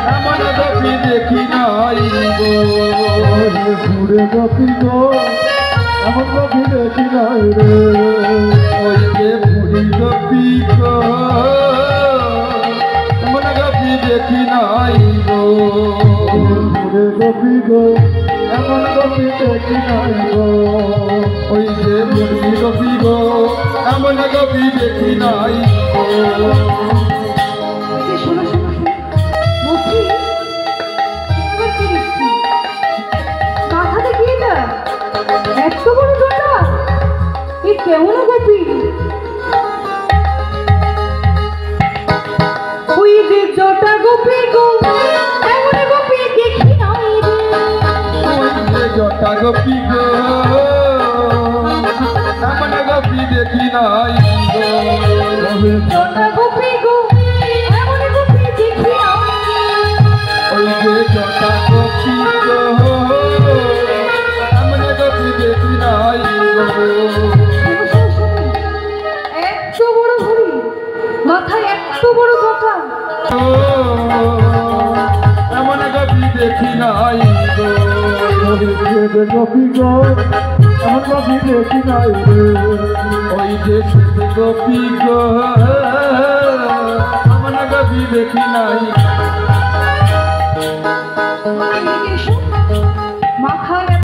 এমন গোপী দেখি নাই গো ঘুরে গোপী গো এমন গোপী দেখি নাই রে ওই যে বুড়ি গোপী গো এমন গোপী দেখি নাই গো ঘুরে গোপী গো এমন গোপী দেখি নাই গো ওই যে বুড়ি গোপী গো এমন গোপী দেখি নাই গো শোনো শোনো শোনো বলছি এবার কি দেখছি মাথাতে কি এটা এত বড় জটা এ কেমন গোপী ওই যে জটা গোপী গো এমন গোপী দেখি নাই রে ওই যে জটা গোপী গো এমন গোপী দেখি নাই গো জটা গোপী গো এমন গোপী দেখি নাই ওই যে জটা গোপী গো এমন গোপী দেখি নাই গো এত বড় ঘড়ি মাথায় এত বড় জটা এমন গোপী দেখি নাই গো ঘুরে গোপী গো এমন গোপী দেখি নাই রে ওই যে গোপী গো এমন গোপী দেখি নাই এদিকে এসো